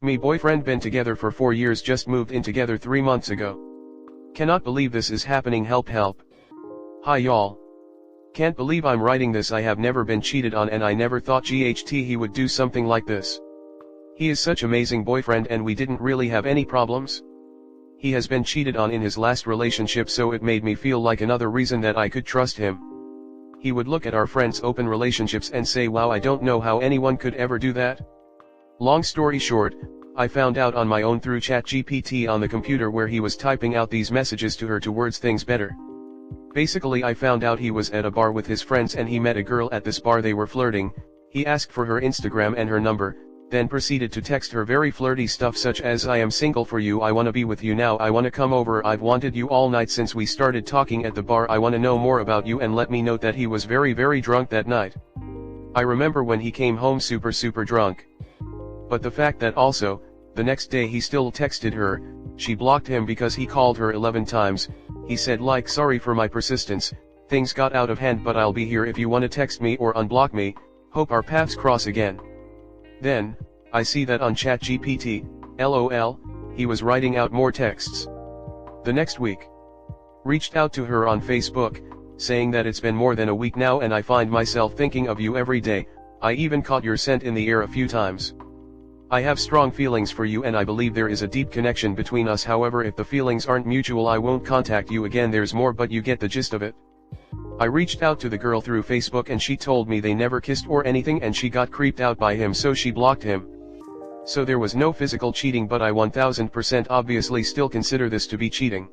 Me boyfriend been together for 4 years, just moved in together 3 months ago. Cannot believe this is happening, help help. Hi y'all. Can't believe I'm writing this. I have never been cheated on and I never thought he would do something like this. He is such amazing boyfriend and we didn't really have any problems. He has been cheated on in his last relationship, so it made me feel like another reason that I could trust him. He would look at our friends' open relationships and say, wow, I don't know how anyone could ever do that. Long story short, I found out on my own through ChatGPT on the computer, where he was typing out these messages to her to word things better. Basically, I found out he was at a bar with his friends and he met a girl at this bar. They were flirting. He asked for her Instagram and her number, then proceeded to text her very flirty stuff such as, I am single for you, I wanna be with you now, I wanna come over, I've wanted you all night since we started talking at the bar, I wanna know more about you. And let me note that he was very drunk that night. I remember when he came home super drunk. But the fact that also, the next day he still texted her, she blocked him because he called her 11 times, he said like, sorry for my persistence, things got out of hand but I'll be here if you wanna text me or unblock me, hope our paths cross again. Then, I see that on ChatGPT, LOL, he was writing out more texts. The next week, reached out to her on Facebook, saying that it's been more than a week now and I find myself thinking of you every day, I even caught your scent in the air a few times. I have strong feelings for you and I believe there is a deep connection between us, however if the feelings aren't mutual I won't contact you again. There's more, but you get the gist of it. I reached out to the girl through Facebook and she told me they never kissed or anything and she got creeped out by him, so she blocked him. So there was no physical cheating, but I 1000% obviously still consider this to be cheating.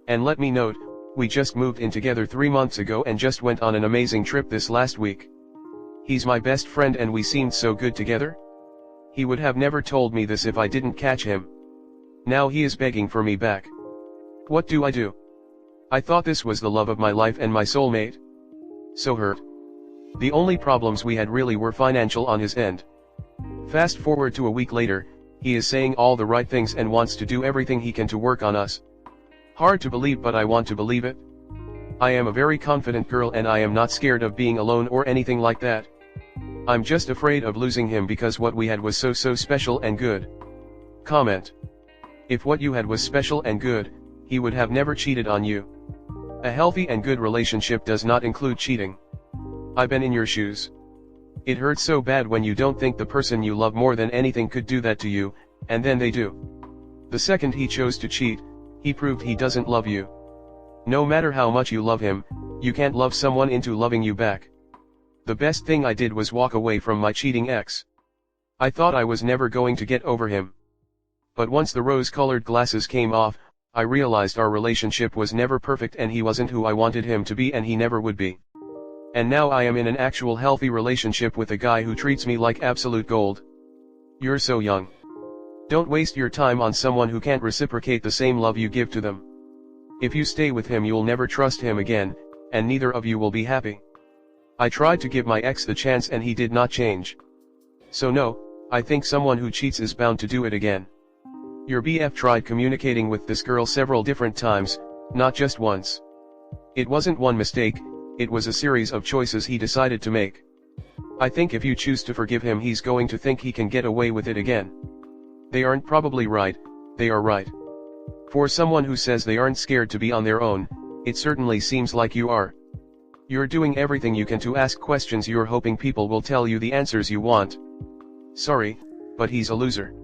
And let me note, we just moved in together 3 months ago and just went on an amazing trip this last week. He's my best friend and we seemed so good together. He would have never told me this if I didn't catch him. Now he is begging for me back. What do I do? I thought this was the love of my life and my soulmate. So hurt. The only problems we had really were financial on his end. Fast forward to a week later, he is saying all the right things and wants to do everything he can to work on us. Hard to believe, but I want to believe it. I am a very confident girl and I am not scared of being alone or anything like that. I'm just afraid of losing him because what we had was so special and good. Comment. If what you had was special and good, he would have never cheated on you. A healthy and good relationship does not include cheating. I've been in your shoes. It hurts so bad when you don't think the person you love more than anything could do that to you, and then they do. The second he chose to cheat, he proved he doesn't love you. No matter how much you love him, you can't love someone into loving you back. The best thing I did was walk away from my cheating ex. I thought I was never going to get over him. But once the rose-colored glasses came off, I realized our relationship was never perfect and he wasn't who I wanted him to be and he never would be. And now I am in an actual healthy relationship with a guy who treats me like absolute gold. You're so young. Don't waste your time on someone who can't reciprocate the same love you give to them. If you stay with him you'll never trust him again, and neither of you will be happy. I tried to give my ex the chance and he did not change. So no, I think someone who cheats is bound to do it again. Your BF tried communicating with this girl several different times, not just once. It wasn't one mistake, it was a series of choices he decided to make. I think if you choose to forgive him he's going to think he can get away with it again. They aren't probably right, they are right. For someone who says they aren't scared to be on their own, it certainly seems like you are. You're doing everything you can to ask questions you're hoping people will tell you the answers you want. Sorry, but he's a loser.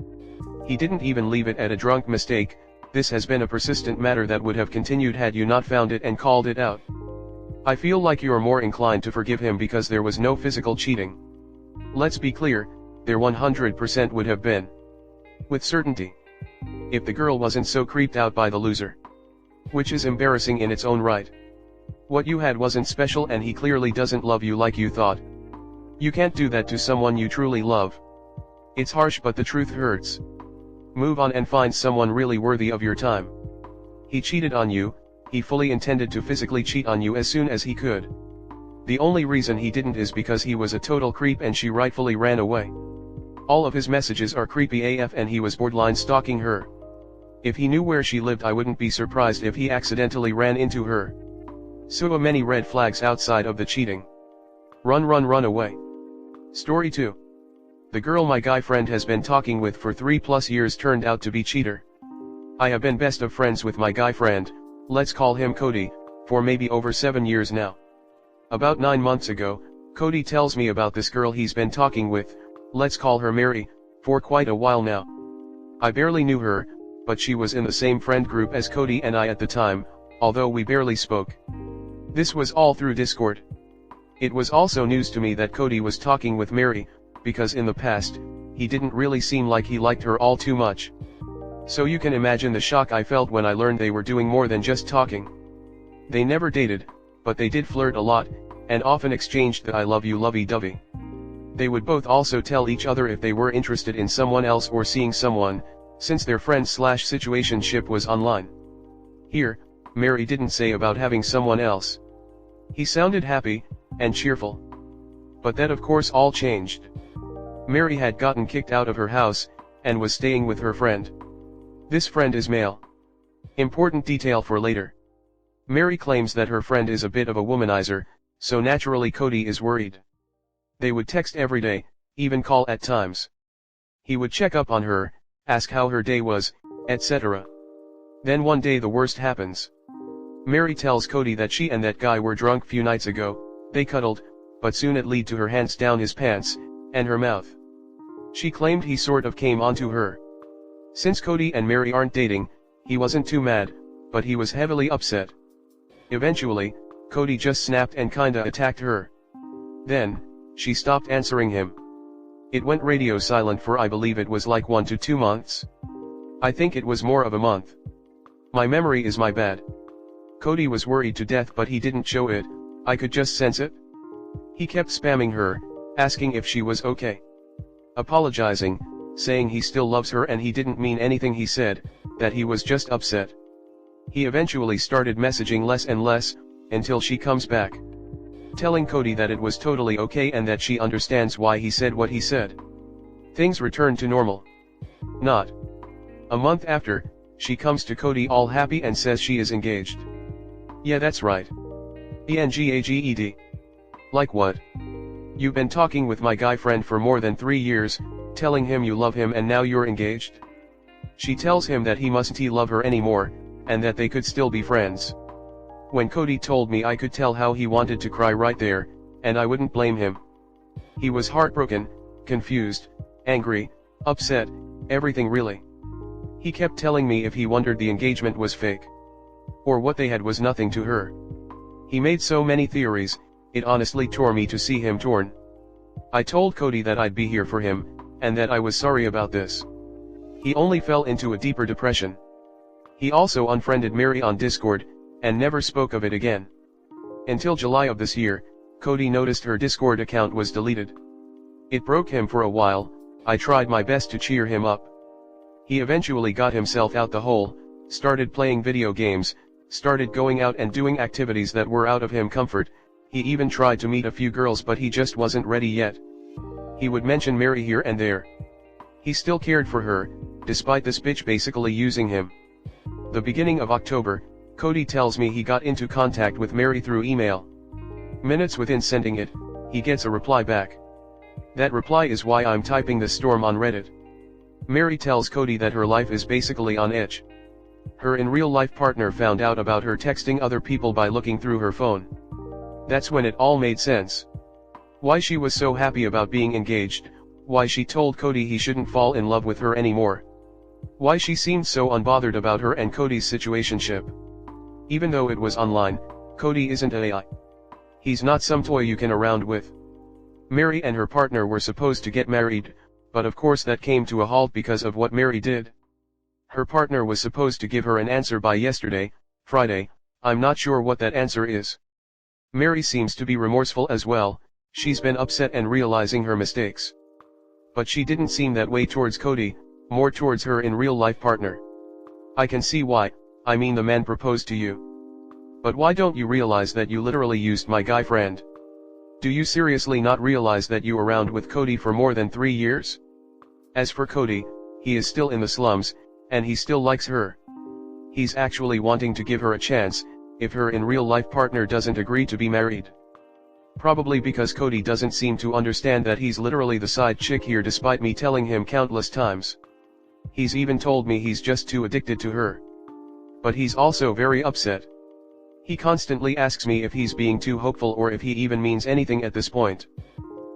He didn't even leave it at a drunk mistake. This has been a persistent matter that would have continued had you not found it and called it out. I feel like you're more inclined to forgive him because there was no physical cheating. Let's be clear, there 100% would have been. With certainty. If the girl wasn't so creeped out by the loser. Which is embarrassing in its own right. What you had wasn't special and he clearly doesn't love you like you thought. You can't do that to someone you truly love. It's harsh but the truth hurts. Move on and find someone really worthy of your time. He cheated on you, he fully intended to physically cheat on you as soon as he could. The only reason he didn't is because he was a total creep and she rightfully ran away. All of his messages are creepy AF and he was borderline stalking her. If he knew where she lived I wouldn't be surprised if he accidentally ran into her. So many red flags outside of the cheating. Run away. Story 2. The girl my guy friend has been talking with for 3+ years turned out to be cheater. I have been best of friends with my guy friend, let's call him Cody, for maybe over 7 years now. About 9 months ago, Cody tells me about this girl he's been talking with, let's call her Mary, for quite a while now. I barely knew her, but she was in the same friend group as Cody and I at the time, although we barely spoke. This was all through Discord. It was also news to me that Cody was talking with Mary, because in the past, he didn't really seem like he liked her all too much. So you can imagine the shock I felt when I learned they were doing more than just talking. They never dated, but they did flirt a lot, and often exchanged the I love you lovey-dovey. They would both also tell each other if they were interested in someone else or seeing someone, since their friend/situationship was online. Here, Mary didn't say about having someone else. He sounded happy, and cheerful. But that of course all changed. Mary had gotten kicked out of her house, and was staying with her friend. This friend is male. Important detail for later. Mary claims that her friend is a bit of a womanizer, so naturally Cody is worried. They would text every day, even call at times. He would check up on her, ask how her day was, etc. Then one day the worst happens. Mary tells Cody that she and that guy were drunk few nights ago, they cuddled, but soon it led to her hands down his pants, and her mouth. She claimed he sort of came onto her. Since Cody and Mary aren't dating, he wasn't too mad, but he was heavily upset. Eventually, Cody just snapped and kinda attacked her. Then, she stopped answering him. It went radio silent for I believe it was like 1 to 2 months. I think it was more of a month. My memory is my bad. Cody was worried to death but he didn't show it, I could just sense it. He kept spamming her, asking if she was okay. Apologizing, saying he still loves her and he didn't mean anything he said, that he was just upset. He eventually started messaging less and less, until she comes back. Telling Cody that it was totally okay and that she understands why he said what he said. Things returned to normal. Not. A month after, she comes to Cody all happy and says she is engaged. Yeah, that's right. Engaged. Like what? You've been talking with my guy friend for more than 3 years, telling him you love him and now you're engaged? She tells him that he mustn't love her anymore, and that they could still be friends. When Cody told me I could tell how he wanted to cry right there, and I wouldn't blame him. He was heartbroken, confused, angry, upset, everything really. He kept telling me if he wondered the engagement was fake. Or what they had was nothing to her. He made so many theories, it honestly tore me to see him torn. I told Cody that I'd be here for him, and that I was sorry about this. He only fell into a deeper depression. He also unfriended Mary on Discord, and never spoke of it again. Until July of this year, Cody noticed her Discord account was deleted. It broke him for a while. I tried my best to cheer him up. He eventually got himself out the hole, started playing video games, started going out and doing activities that were out of him comfort. He even tried to meet a few girls but he just wasn't ready yet. He would mention Mary here and there. He still cared for her, despite this bitch basically using him. The beginning of October, Cody tells me he got into contact with Mary through email. Minutes within sending it, he gets a reply back. That reply is why I'm typing this storm on Reddit. Mary tells Cody that her life is basically on edge. Her in real life partner found out about her texting other people by looking through her phone. That's when it all made sense. Why she was so happy about being engaged, why she told Cody he shouldn't fall in love with her anymore. Why she seemed so unbothered about her and Cody's situationship. Even though it was online, Cody isn't an AI. He's not some toy you can around with. Mary and her partner were supposed to get married, but of course that came to a halt because of what Mary did. Her partner was supposed to give her an answer by yesterday, Friday. I'm not sure what that answer is. Mary seems to be remorseful as well, she's been upset and realizing her mistakes. But she didn't seem that way towards Cody, more towards her in real life partner. I can see why, I mean the man proposed to you. But why don't you realize that you literally used my guy friend? Do you seriously not realize that you around with Cody for more than 3 years? As for Cody, he is still in the slums, and he still likes her. He's actually wanting to give her a chance, if her in real life partner doesn't agree to be married. Probably because Cody doesn't seem to understand that he's literally the side chick here despite me telling him countless times. He's even told me he's just too addicted to her. But he's also very upset. He constantly asks me if he's being too hopeful or if he even means anything at this point.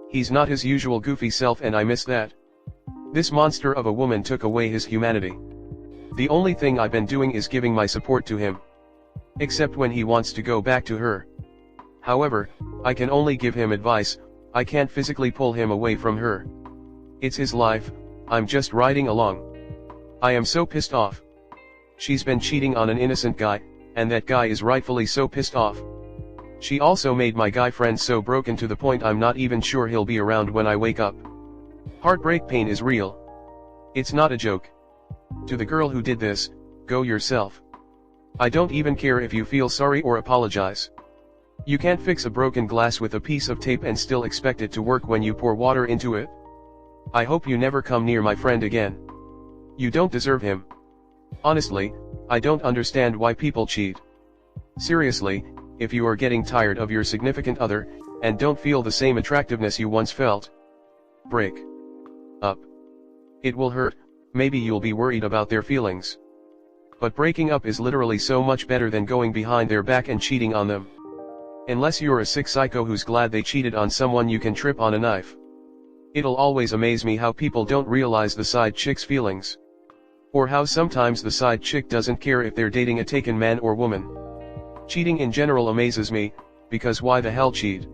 He's not his usual goofy self and I miss that. This monster of a woman took away his humanity. The only thing I've been doing is giving my support to him. Except when he wants to go back to her. However, I can only give him advice, I can't physically pull him away from her. It's his life, I'm just riding along. I am so pissed off. She's been cheating on an innocent guy, and that guy is rightfully so pissed off. She also made my guy friend so broken to the point I'm not even sure he'll be around when I wake up. Heartbreak pain is real. It's not a joke. To the girl who did this, go yourself. I don't even care if you feel sorry or apologize. You can't fix a broken glass with a piece of tape and still expect it to work when you pour water into it. I hope you never come near my friend again. You don't deserve him. Honestly, I don't understand why people cheat. Seriously, if you are getting tired of your significant other, and don't feel the same attractiveness you once felt, break up. It will hurt, maybe you'll be worried about their feelings. But breaking up is literally so much better than going behind their back and cheating on them. Unless you're a sick psycho who's glad they cheated on someone you can trip on a knife. It'll always amaze me how people don't realize the side chick's feelings. Or how sometimes the side chick doesn't care if they're dating a taken man or woman. Cheating in general amazes me, because why the hell cheat?